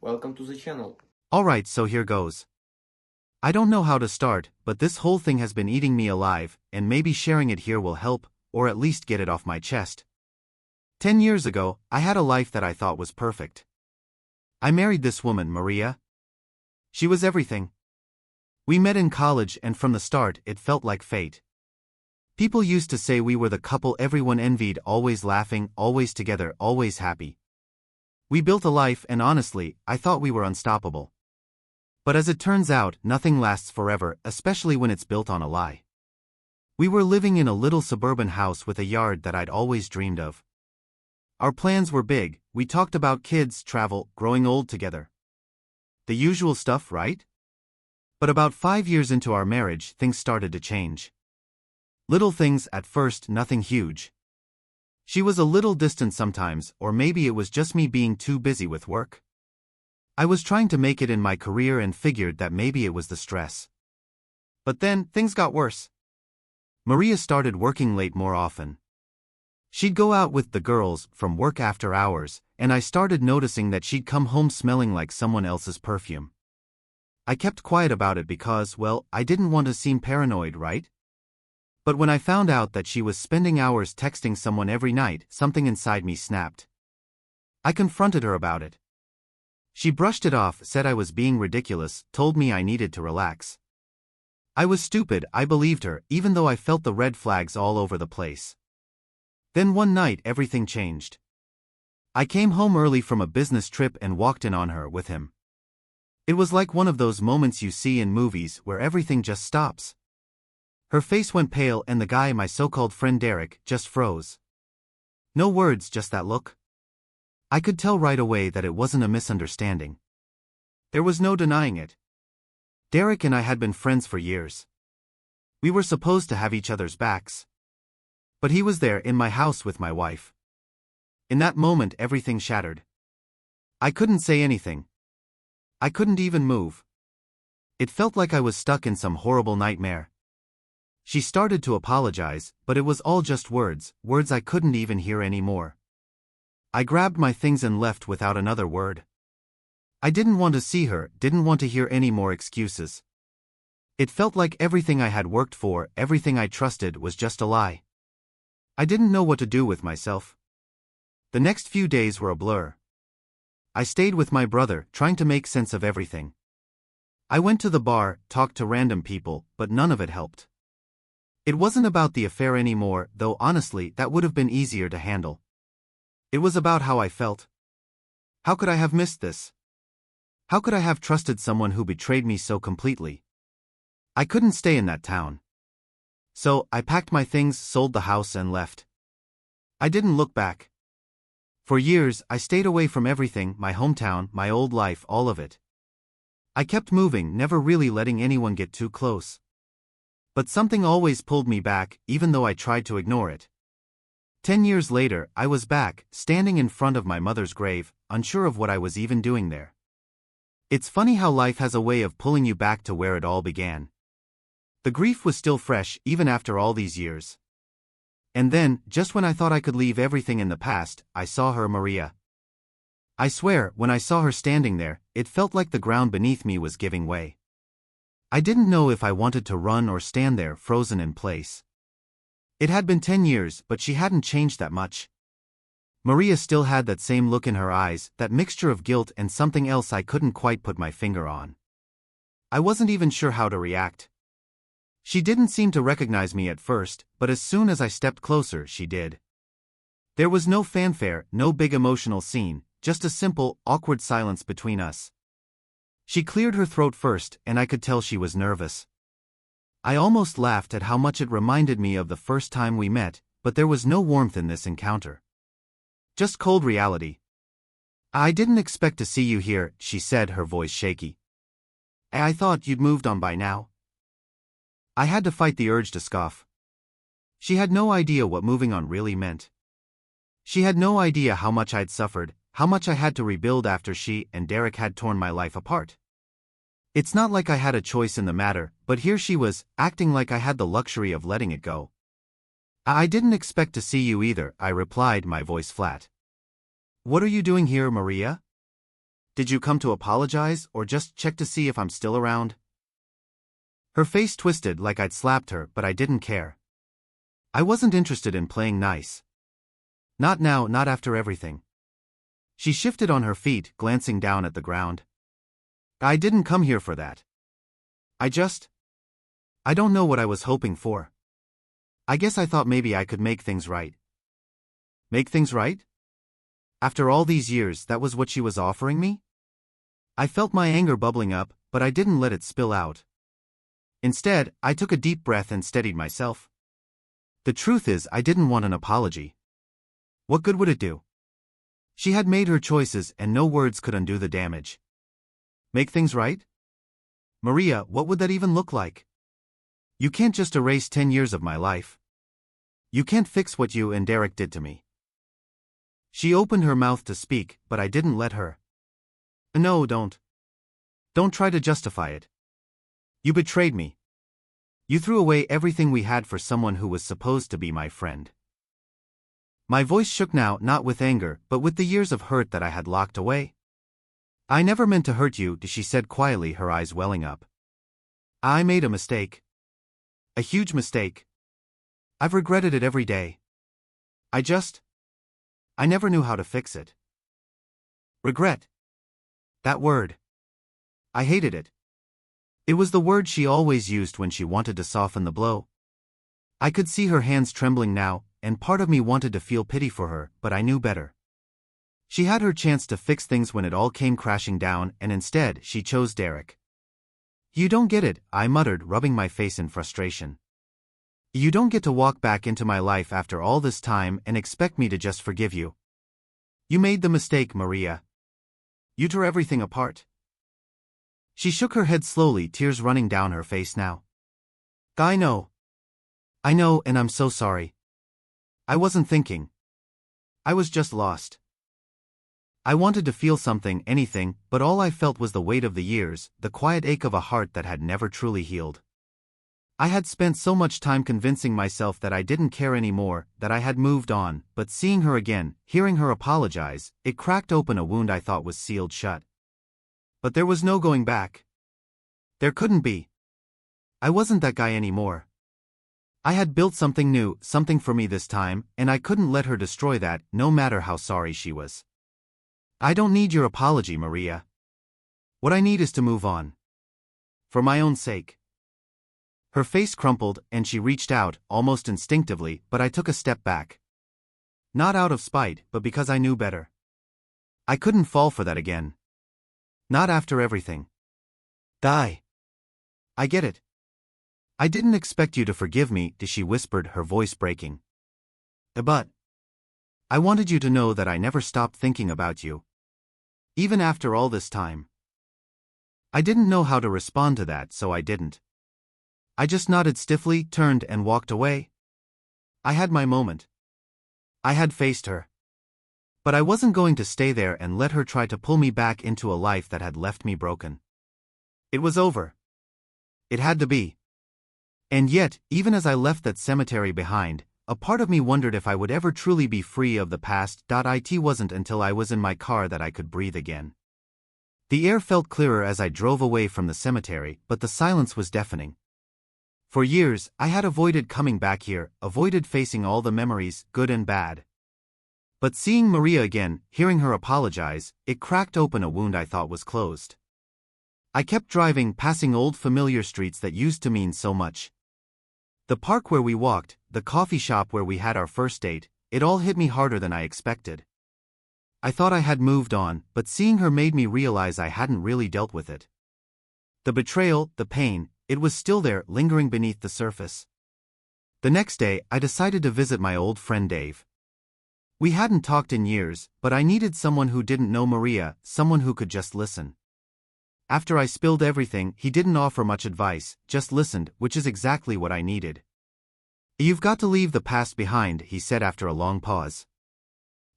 Welcome to the channel. Alright, so here goes. I don't know how to start, but this whole thing has been eating me alive, and maybe sharing it here will help, or at least get it off my chest. 10 years ago, I had a life that I thought was perfect. I married this woman, Maria. She was everything. We met in college, and from the start, it felt like fate. People used to say we were the couple everyone envied, always laughing, always together, always happy. We built a life, and honestly, I thought we were unstoppable. But as it turns out, nothing lasts forever, especially when it's built on a lie. We were living in a little suburban house with a yard that I'd always dreamed of. Our plans were big. We talked about kids, travel, growing old together. The usual stuff, right? But about 5 years into our marriage, things started to change. Little things at first, nothing huge. She was a little distant sometimes, or maybe it was just me being too busy with work. I was trying to make it in my career and figured that maybe it was the stress. But then, things got worse. Maria started working late more often. She'd go out with the girls from work after hours, and I started noticing that she'd come home smelling like someone else's perfume. I kept quiet about it because, well, I didn't want to seem paranoid, right? But when I found out that she was spending hours texting someone every night, something inside me snapped. I confronted her about it. She brushed it off, said I was being ridiculous, told me I needed to relax. I was stupid, I believed her, even though I felt the red flags all over the place. Then one night everything changed. I came home early from a business trip and walked in on her with him. It was like one of those moments you see in movies where everything just stops. Her face went pale and the guy, my so-called friend Derek, just froze. No words, just that look. I could tell right away that it wasn't a misunderstanding. There was no denying it. Derek and I had been friends for years. We were supposed to have each other's backs. But he was there in my house with my wife. In that moment, everything shattered. I couldn't say anything. I couldn't even move. It felt like I was stuck in some horrible nightmare. She started to apologize, but it was all just words, words I couldn't even hear anymore. I grabbed my things and left without another word. I didn't want to see her, didn't want to hear any more excuses. It felt like everything I had worked for, everything I trusted, was just a lie. I didn't know what to do with myself. The next few days were a blur. I stayed with my brother, trying to make sense of everything. I went to the bar, talked to random people, but none of it helped. It wasn't about the affair anymore, though honestly, that would have been easier to handle. It was about how I felt. How could I have missed this? How could I have trusted someone who betrayed me so completely? I couldn't stay in that town. So, I packed my things, sold the house and left. I didn't look back. For years, I stayed away from everything, my hometown, my old life, all of it. I kept moving, never really letting anyone get too close. But something always pulled me back, even though I tried to ignore it. 10 years later, I was back, standing in front of my mother's grave, unsure of what I was even doing there. It's funny how life has a way of pulling you back to where it all began. The grief was still fresh, even after all these years. And then, just when I thought I could leave everything in the past, I saw her, Maria. I swear, when I saw her standing there, it felt like the ground beneath me was giving way. I didn't know if I wanted to run or stand there, frozen in place. It had been 10 years, but she hadn't changed that much. Maria still had that same look in her eyes, that mixture of guilt and something else I couldn't quite put my finger on. I wasn't even sure how to react. She didn't seem to recognize me at first, but as soon as I stepped closer, she did. There was no fanfare, no big emotional scene, just a simple, awkward silence between us. She cleared her throat first, and I could tell she was nervous. I almost laughed at how much it reminded me of the first time we met, but there was no warmth in this encounter. Just cold reality. I didn't expect to see you here, she said, her voice shaky. I thought you'd moved on by now. I had to fight the urge to scoff. She had no idea what moving on really meant. She had no idea how much I'd suffered, how much I had to rebuild after she and Derek had torn my life apart. It's not like I had a choice in the matter, but here she was, acting like I had the luxury of letting it go. I didn't expect to see you either, I replied, my voice flat. What are you doing here, Maria? Did you come to apologize or just check to see if I'm still around? Her face twisted like I'd slapped her, but I didn't care. I wasn't interested in playing nice. Not now, not after everything. She shifted on her feet, glancing down at the ground. I didn't come here for that. I don't know what I was hoping for. I guess I thought maybe I could make things right. Make things right? After all these years, that was what she was offering me? I felt my anger bubbling up, but I didn't let it spill out. Instead, I took a deep breath and steadied myself. The truth is, I didn't want an apology. What good would it do? She had made her choices and no words could undo the damage. Make things right? Maria, what would that even look like? You can't just erase 10 years of my life. You can't fix what you and Derek did to me. She opened her mouth to speak, but I didn't let her. No, don't. Don't try to justify it. You betrayed me. You threw away everything we had for someone who was supposed to be my friend. My voice shook now, not with anger, but with the years of hurt that I had locked away. I never meant to hurt you, she said quietly, her eyes welling up. I made a mistake. A huge mistake. I've regretted it every day. I never knew how to fix it. Regret. That word. I hated it. It was the word she always used when she wanted to soften the blow. I could see her hands trembling now, and part of me wanted to feel pity for her, but I knew better. She had her chance to fix things when it all came crashing down, and instead, she chose Derek. You don't get it, I muttered, rubbing my face in frustration. You don't get to walk back into my life after all this time and expect me to just forgive you. You made the mistake, Maria. You tore everything apart. She shook her head slowly, tears running down her face now. I know, and I'm so sorry. I wasn't thinking. I was just lost. I wanted to feel something, anything, but all I felt was the weight of the years, the quiet ache of a heart that had never truly healed. I had spent so much time convincing myself that I didn't care anymore, that I had moved on, but seeing her again, hearing her apologize, it cracked open a wound I thought was sealed shut. But there was no going back. There couldn't be. I wasn't that guy anymore. I had built something new, something for me this time, and I couldn't let her destroy that, no matter how sorry she was. I don't need your apology, Maria. What I need is to move on. For my own sake. Her face crumpled, and she reached out, almost instinctively, but I took a step back. Not out of spite, but because I knew better. I couldn't fall for that again. Not after everything. I get it. I didn't expect you to forgive me, she whispered, her voice breaking. But I wanted you to know that I never stopped thinking about you. Even after all this time. I didn't know how to respond to that, so I didn't. I just nodded stiffly, turned and walked away. I had my moment. I had faced her. But I wasn't going to stay there and let her try to pull me back into a life that had left me broken. It was over. It had to be. And yet, even as I left that cemetery behind, a part of me wondered if I would ever truly be free of the past. It wasn't until I was in my car that I could breathe again. The air felt clearer as I drove away from the cemetery, but the silence was deafening. For years, I had avoided coming back here, avoided facing all the memories, good and bad. But seeing Maria again, hearing her apologize, it cracked open a wound I thought was closed. I kept driving, passing old familiar streets that used to mean so much. The park where we walked, the coffee shop where we had our first date, it all hit me harder than I expected. I thought I had moved on, but seeing her made me realize I hadn't really dealt with it. The betrayal, the pain, it was still there, lingering beneath the surface. The next day, I decided to visit my old friend Dave. We hadn't talked in years, but I needed someone who didn't know Maria, someone who could just listen. After I spilled everything, he didn't offer much advice, just listened, which is exactly what I needed. You've got to leave the past behind, he said after a long pause.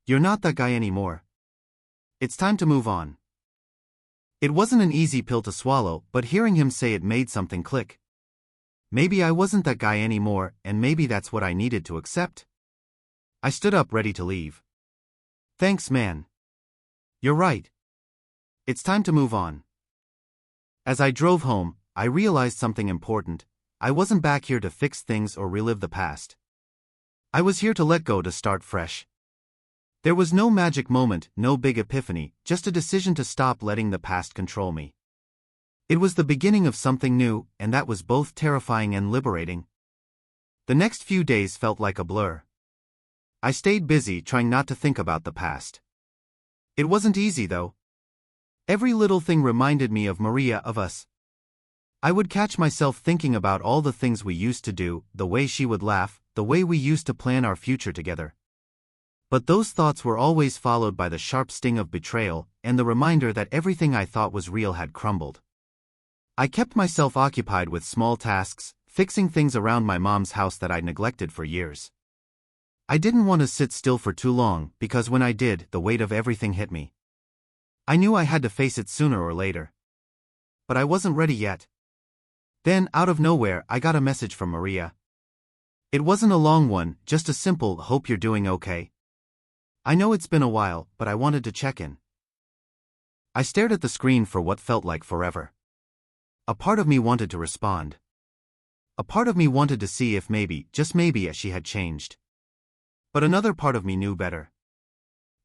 You're not that guy anymore. It's time to move on. It wasn't an easy pill to swallow, but hearing him say it made something click. Maybe I wasn't that guy anymore, and maybe that's what I needed to accept. I stood up ready to leave. Thanks, man. You're right. It's time to move on. As I drove home, I realized something important. I wasn't back here to fix things or relive the past. I was here to let go, to start fresh. There was no magic moment, no big epiphany, just a decision to stop letting the past control me. It was the beginning of something new, and that was both terrifying and liberating. The next few days felt like a blur. I stayed busy trying not to think about the past. It wasn't easy though. Every little thing reminded me of Maria, of us. I would catch myself thinking about all the things we used to do, the way she would laugh, the way we used to plan our future together. But those thoughts were always followed by the sharp sting of betrayal, and the reminder that everything I thought was real had crumbled. I kept myself occupied with small tasks, fixing things around my mom's house that I'd neglected for years. I didn't want to sit still for too long, because when I did, the weight of everything hit me. I knew I had to face it sooner or later. But I wasn't ready yet. Then, out of nowhere, I got a message from Maria. It wasn't a long one, just a simple, "Hope you're doing okay. I know it's been a while, but I wanted to check in." I stared at the screen for what felt like forever. A part of me wanted to respond. A part of me wanted to see if maybe, just maybe, she had changed. But another part of me knew better.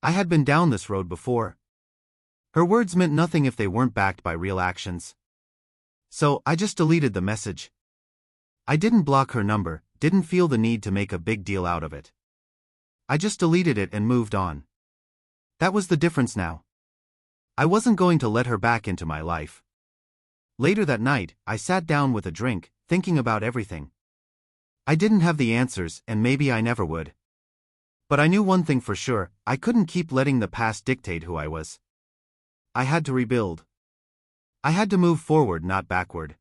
I had been down this road before. Her words meant nothing if they weren't backed by real actions. So, I just deleted the message. I didn't block her number, didn't feel the need to make a big deal out of it. I just deleted it and moved on. That was the difference now. I wasn't going to let her back into my life. Later that night, I sat down with a drink, thinking about everything. I didn't have the answers, and maybe I never would. But I knew one thing for sure: I couldn't keep letting the past dictate who I was. I had to rebuild. I had to move forward, not backward.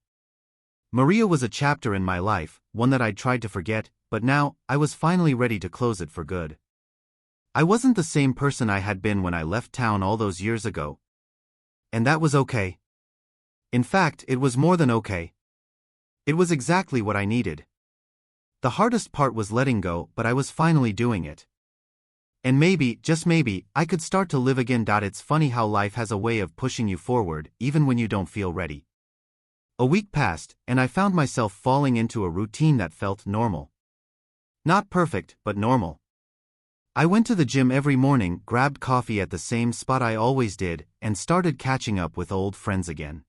Maria was a chapter in my life, one that I'd tried to forget, but now, I was finally ready to close it for good. I wasn't the same person I had been when I left town all those years ago. And that was okay. In fact, it was more than okay. It was exactly what I needed. The hardest part was letting go, but I was finally doing it. And maybe, just maybe, I could start to live again. It's funny how life has a way of pushing you forward, even when you don't feel ready. A week passed, and I found myself falling into a routine that felt normal. Not perfect, but normal. I went to the gym every morning, grabbed coffee at the same spot I always did, and started catching up with old friends again.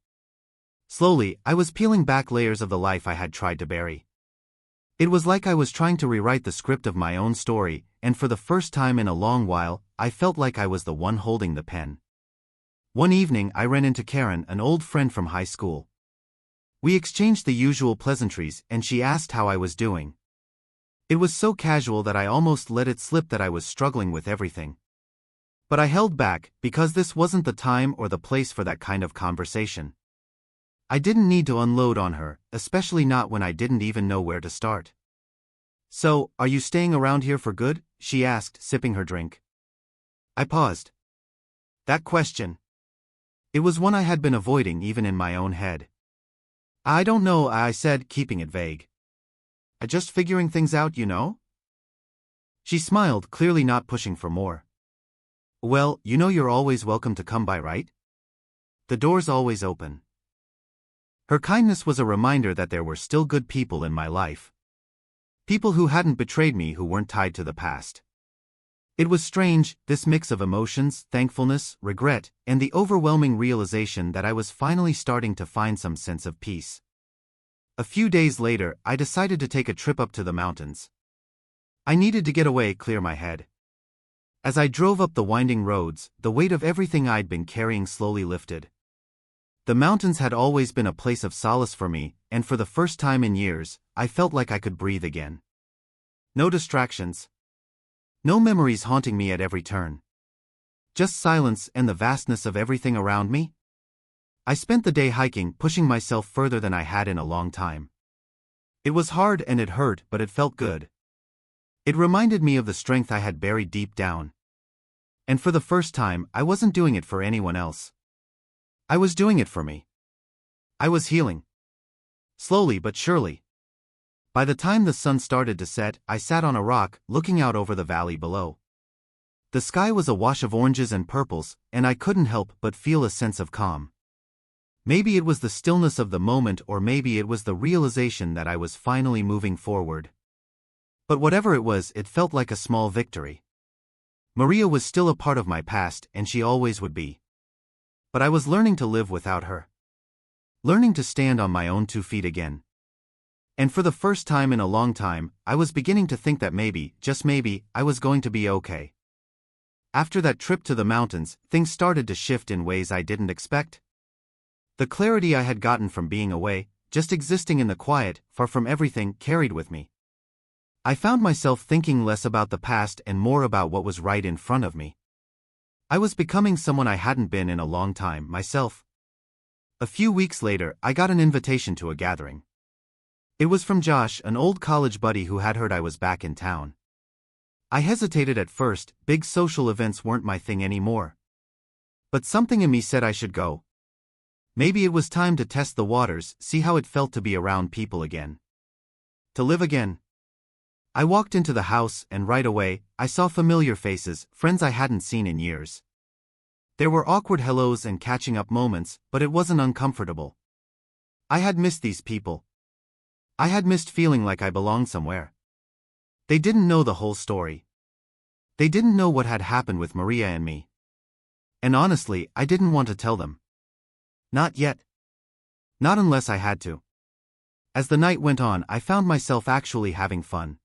Slowly, I was peeling back layers of the life I had tried to bury. It was like I was trying to rewrite the script of my own story, and for the first time in a long while, I felt like I was the one holding the pen. One evening, I ran into Karen, an old friend from high school. We exchanged the usual pleasantries, and she asked how I was doing. It was so casual that I almost let it slip that I was struggling with everything. But I held back, because this wasn't the time or the place for that kind of conversation. I didn't need to unload on her, especially not when I didn't even know where to start. "So, are you staying around here for good?" she asked, sipping her drink. I paused. That question. It was one I had been avoiding even in my own head. "I don't know," I said, keeping it vague. "I just figuring things out, you know?" She smiled, clearly not pushing for more. "Well, you know you're always welcome to come by, right? The door's always open." Her kindness was a reminder that there were still good people in my life. People who hadn't betrayed me, who weren't tied to the past. It was strange, this mix of emotions, thankfulness, regret, and the overwhelming realization that I was finally starting to find some sense of peace. A few days later, I decided to take a trip up to the mountains. I needed to get away, clear my head. As I drove up the winding roads, the weight of everything I'd been carrying slowly lifted. The mountains had always been a place of solace for me, and for the first time in years, I felt like I could breathe again. No distractions. No memories haunting me at every turn. Just silence and the vastness of everything around me. I spent the day hiking, pushing myself further than I had in a long time. It was hard and it hurt, but it felt good. It reminded me of the strength I had buried deep down. And for the first time, I wasn't doing it for anyone else. I was doing it for me. I was healing. Slowly but surely. By the time the sun started to set, I sat on a rock, looking out over the valley below. The sky was a wash of oranges and purples, and I couldn't help but feel a sense of calm. Maybe it was the stillness of the moment, or maybe it was the realization that I was finally moving forward. But whatever it was, it felt like a small victory. Maria was still a part of my past, and she always would be. But I was learning to live without her. Learning to stand on my own 2 feet again. And for the first time in a long time, I was beginning to think that maybe, just maybe, I was going to be okay. After that trip to the mountains, things started to shift in ways I didn't expect. The clarity I had gotten from being away, just existing in the quiet, far from everything, carried with me. I found myself thinking less about the past and more about what was right in front of me. I was becoming someone I hadn't been in a long time, myself. A few weeks later, I got an invitation to a gathering. It was from Josh, an old college buddy who had heard I was back in town. I hesitated at first, big social events weren't my thing anymore. But something in me said I should go. Maybe it was time to test the waters, see how it felt to be around people again. To live again. I walked into the house, and right away, I saw familiar faces, friends I hadn't seen in years. There were awkward hellos and catching up moments, but it wasn't uncomfortable. I had missed these people. I had missed feeling like I belonged somewhere. They didn't know the whole story. They didn't know what had happened with Maria and me. And honestly, I didn't want to tell them. Not yet. Not unless I had to. As the night went on, I found myself actually having fun.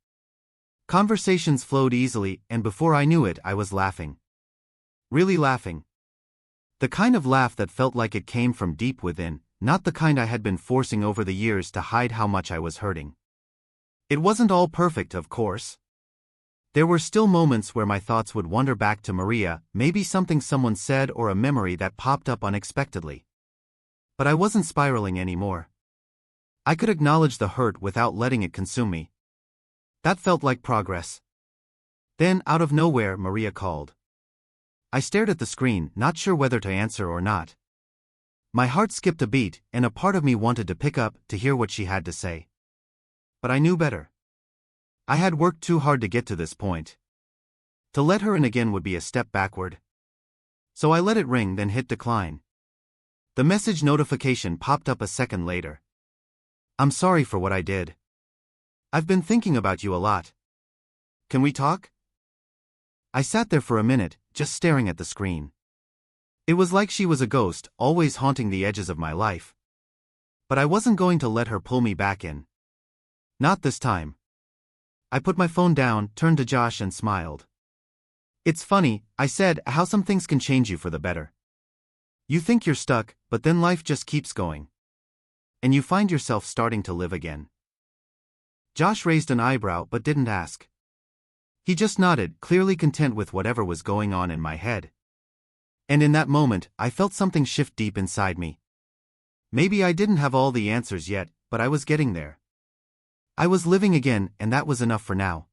Conversations flowed easily, and before I knew it, I was laughing. Really laughing. The kind of laugh that felt like it came from deep within, not the kind I had been forcing over the years to hide how much I was hurting. It wasn't all perfect, of course. There were still moments where my thoughts would wander back to Maria, maybe something someone said or a memory that popped up unexpectedly. But I wasn't spiraling anymore. I could acknowledge the hurt without letting it consume me. That felt like progress. Then, out of nowhere, Maria called. I stared at the screen, not sure whether to answer or not. My heart skipped a beat, and a part of me wanted to pick up, to hear what she had to say. But I knew better. I had worked too hard to get to this point. To let her in again would be a step backward. So I let it ring, then hit decline. The message notification popped up a second later. I'm sorry for what I did. I've been thinking about you a lot. Can we talk? I sat there for a minute, just staring at the screen. It was like she was a ghost, always haunting the edges of my life. But I wasn't going to let her pull me back in. Not this time. I put my phone down, turned to Josh and smiled. It's funny, I said, how some things can change you for the better. You think you're stuck, but then life just keeps going. And you find yourself starting to live again. Josh raised an eyebrow but didn't ask. He just nodded, clearly content with whatever was going on in my head. And in that moment, I felt something shift deep inside me. Maybe I didn't have all the answers yet, but I was getting there. I was living again, and that was enough for now.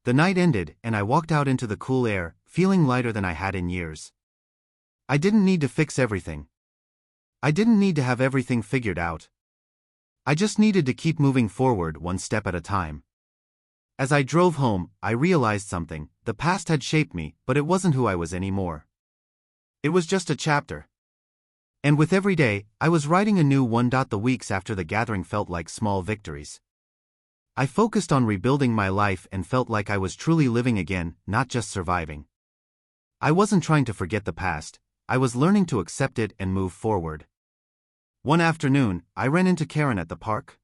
The night ended, and I walked out into the cool air, feeling lighter than I had in years. I didn't need to fix everything. I didn't need to have everything figured out. I just needed to keep moving forward one step at a time. As I drove home, I realized something. The past had shaped me, but it wasn't who I was anymore. It was just a chapter. And with every day, I was writing a new one. The weeks after the gathering felt like small victories. I focused on rebuilding my life and felt like I was truly living again, not just surviving. I wasn't trying to forget the past. I was learning to accept it and move forward. One afternoon, I ran into Karen at the park.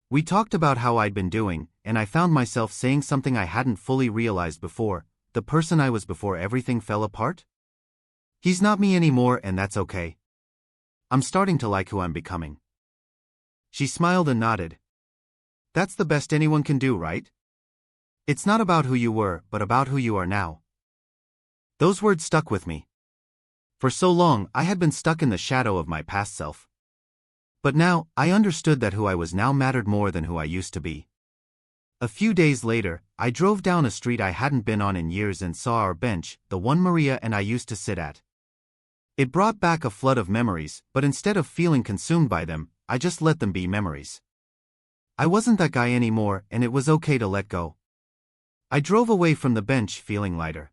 We talked about how I'd been doing, and I found myself saying something I hadn't fully realized before. The person I was before everything fell apart? He's not me anymore, and that's okay. I'm starting to like who I'm becoming. She smiled and nodded. That's the best anyone can do, right? It's not about who you were, but about who you are now. Those words stuck with me. For so long, I had been stuck in the shadow of my past self. But now, I understood that who I was now mattered more than who I used to be. A few days later, I drove down a street I hadn't been on in years and saw our bench, the one Maria and I used to sit at. It brought back a flood of memories, but instead of feeling consumed by them, I just let them be memories. I wasn't that guy anymore, and it was okay to let go. I drove away from the bench feeling lighter.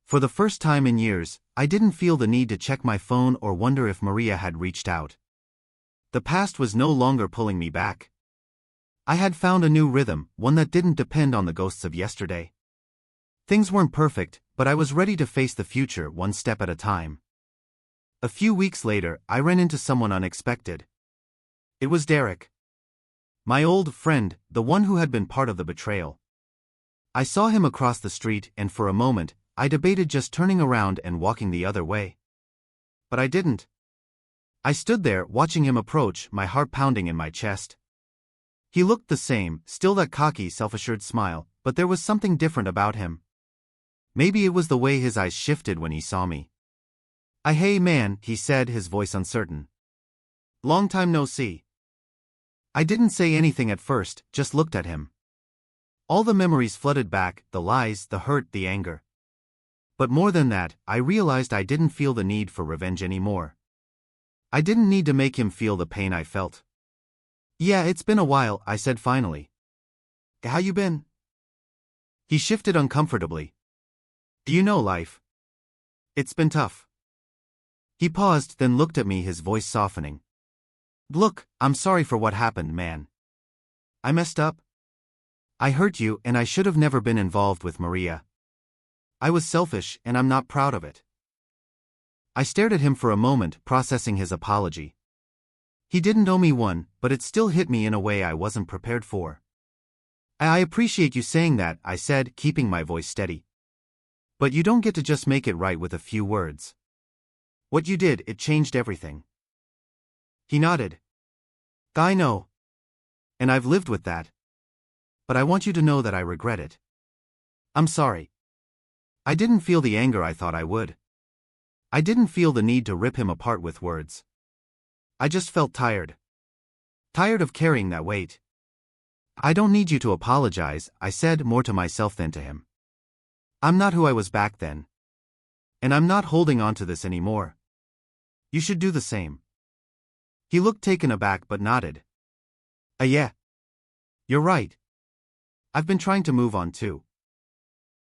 For the first time in years, I didn't feel the need to check my phone or wonder if Maria had reached out. The past was no longer pulling me back. I had found a new rhythm, one that didn't depend on the ghosts of yesterday. Things weren't perfect, but I was ready to face the future one step at a time. A few weeks later, I ran into someone unexpected. It was Derek. My old friend, the one who had been part of the betrayal. I saw him across the street and for a moment, I debated just turning around and walking the other way. But I didn't. I stood there watching him approach, my heart pounding in my chest. He looked the same, still that cocky, self-assured smile, but there was something different about him. Maybe it was the way his eyes shifted when he saw me. Hey man, he said, his voice uncertain. Long time no see. I didn't say anything at first, just looked at him. All the memories flooded back, the lies, the hurt, the anger. But more than that, I realized I didn't feel the need for revenge anymore. I didn't need to make him feel the pain I felt. Yeah, it's been a while, I said finally. How you been? He shifted uncomfortably. Do you know life? It's been tough. He paused, then looked at me, his voice softening. Look, I'm sorry for what happened, man. I messed up. I hurt you, and I should have never been involved with Maria. I was selfish, and I'm not proud of it. I stared at him for a moment, processing his apology. He didn't owe me one, but it still hit me in a way I wasn't prepared for. I appreciate you saying that, I said, keeping my voice steady. But you don't get to just make it right with a few words. What you did, it changed everything. He nodded. I know. And I've lived with that. But I want you to know that I regret it. I'm sorry. I didn't feel the anger I thought I would. I didn't feel the need to rip him apart with words. I just felt tired. Tired of carrying that weight. I don't need you to apologize, I said, more to myself than to him. I'm not who I was back then. And I'm not holding on to this anymore. You should do the same. He looked taken aback but nodded. Yeah. You're right. I've been trying to move on too.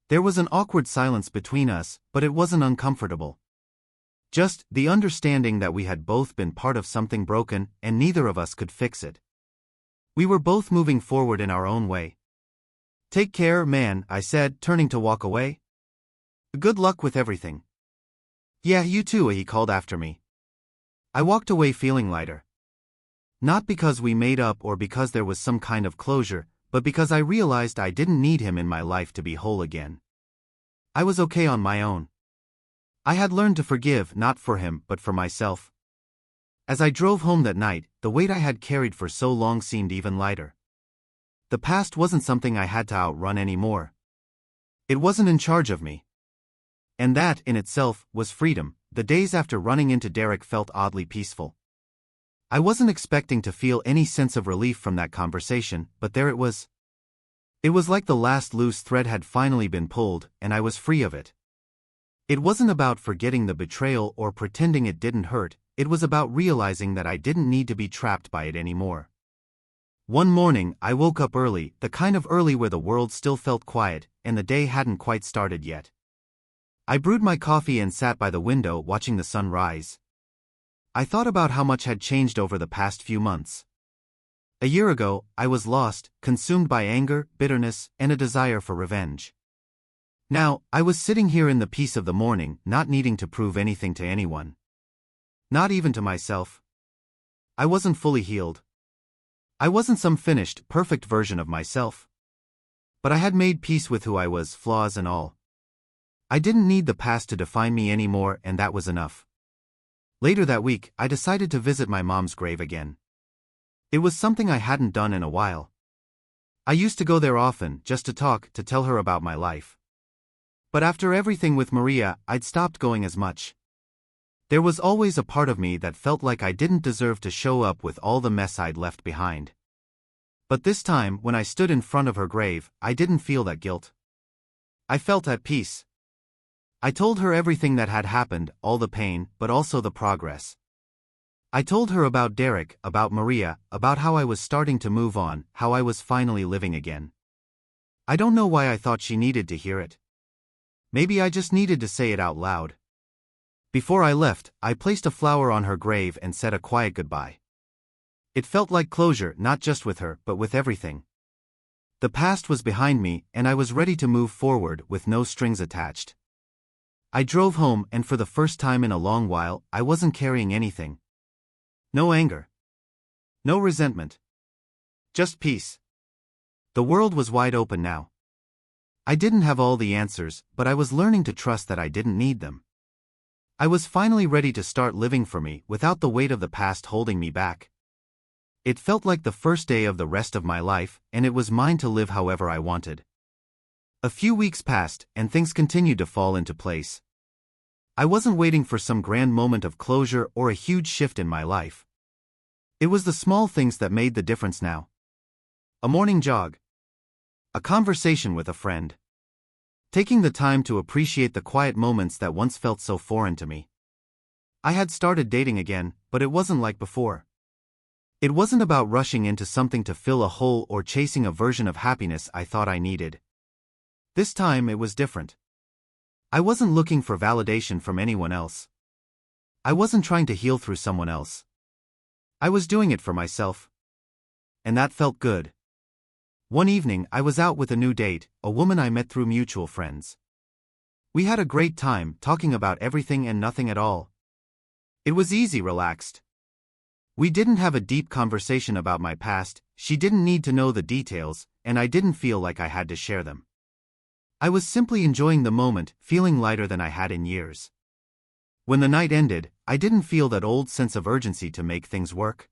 There was an awkward silence between us, but it wasn't uncomfortable. Just the understanding that we had both been part of something broken and neither of us could fix it. We were both moving forward in our own way. Take care, man, I said, turning to walk away. Good luck with everything. Yeah, you too, he called after me. I walked away feeling lighter. Not because we made up or because there was some kind of closure, but because I realized I didn't need him in my life to be whole again. I was okay on my own. I had learned to forgive, not for him, but for myself. As I drove home that night, the weight I had carried for so long seemed even lighter. The past wasn't something I had to outrun anymore. It wasn't in charge of me. And that, in itself, was freedom. The days after running into Derek felt oddly peaceful. I wasn't expecting to feel any sense of relief from that conversation, but there it was. It was like the last loose thread had finally been pulled, and I was free of it. It wasn't about forgetting the betrayal or pretending it didn't hurt, it was about realizing that I didn't need to be trapped by it anymore. One morning, I woke up early, the kind of early where the world still felt quiet, and the day hadn't quite started yet. I brewed my coffee and sat by the window watching the sun rise. I thought about how much had changed over the past few months. A year ago, I was lost, consumed by anger, bitterness, and a desire for revenge. Now, I was sitting here in the peace of the morning, not needing to prove anything to anyone. Not even to myself. I wasn't fully healed. I wasn't some finished, perfect version of myself. But I had made peace with who I was, flaws and all. I didn't need the past to define me anymore, and that was enough. Later that week, I decided to visit my mom's grave again. It was something I hadn't done in a while. I used to go there often, just to talk, to tell her about my life. But after everything with Maria, I'd stopped going as much. There was always a part of me that felt like I didn't deserve to show up with all the mess I'd left behind. But this time, when I stood in front of her grave, I didn't feel that guilt. I felt at peace. I told her everything that had happened, all the pain, but also the progress. I told her about Derek, about Maria, about how I was starting to move on, how I was finally living again. I don't know why I thought she needed to hear it. Maybe I just needed to say it out loud. Before I left, I placed a flower on her grave and said a quiet goodbye. It felt like closure, not just with her, but with everything. The past was behind me, and I was ready to move forward with no strings attached. I drove home, and for the first time in a long while, I wasn't carrying anything. No anger. No resentment. Just peace. The world was wide open now. I didn't have all the answers, but I was learning to trust that I didn't need them. I was finally ready to start living for me without the weight of the past holding me back. It felt like the first day of the rest of my life, and it was mine to live however I wanted. A few weeks passed, and things continued to fall into place. I wasn't waiting for some grand moment of closure or a huge shift in my life. It was the small things that made the difference now. A morning jog. A conversation with a friend. Taking the time to appreciate the quiet moments that once felt so foreign to me. I had started dating again, but it wasn't like before. It wasn't about rushing into something to fill a hole or chasing a version of happiness I thought I needed. This time it was different. I wasn't looking for validation from anyone else. I wasn't trying to heal through someone else. I was doing it for myself. And that felt good. One evening, I was out with a new date, a woman I met through mutual friends. We had a great time, talking about everything and nothing at all. It was easy, relaxed. We didn't have a deep conversation about my past, she didn't need to know the details, and I didn't feel like I had to share them. I was simply enjoying the moment, feeling lighter than I had in years. When the night ended, I didn't feel that old sense of urgency to make things work.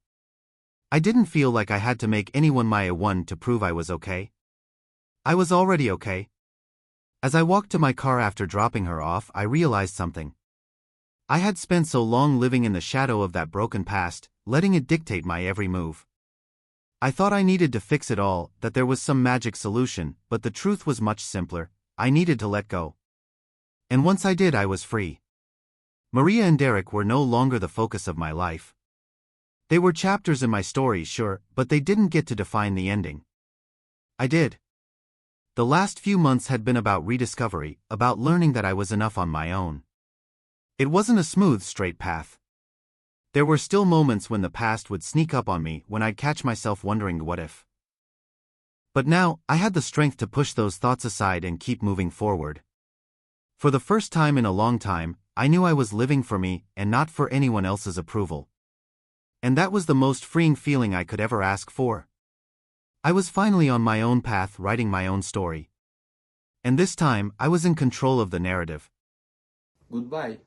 I didn't feel like I had to make anyone my one to prove I was okay. I was already okay. As I walked to my car after dropping her off, I realized something. I had spent so long living in the shadow of that broken past, letting it dictate my every move. I thought I needed to fix it all, that there was some magic solution, but the truth was much simpler. I needed to let go. And once I did, I was free. Maria and Derek were no longer the focus of my life. They were chapters in my story, sure, but they didn't get to define the ending. I did. The last few months had been about rediscovery, about learning that I was enough on my own. It wasn't a smooth, straight path. There were still moments when the past would sneak up on me, when I'd catch myself wondering what if. But now, I had the strength to push those thoughts aside and keep moving forward. For the first time in a long time, I knew I was living for me and not for anyone else's approval. And that was the most freeing feeling I could ever ask for. I was finally on my own path, writing my own story. And this time, I was in control of the narrative. Goodbye.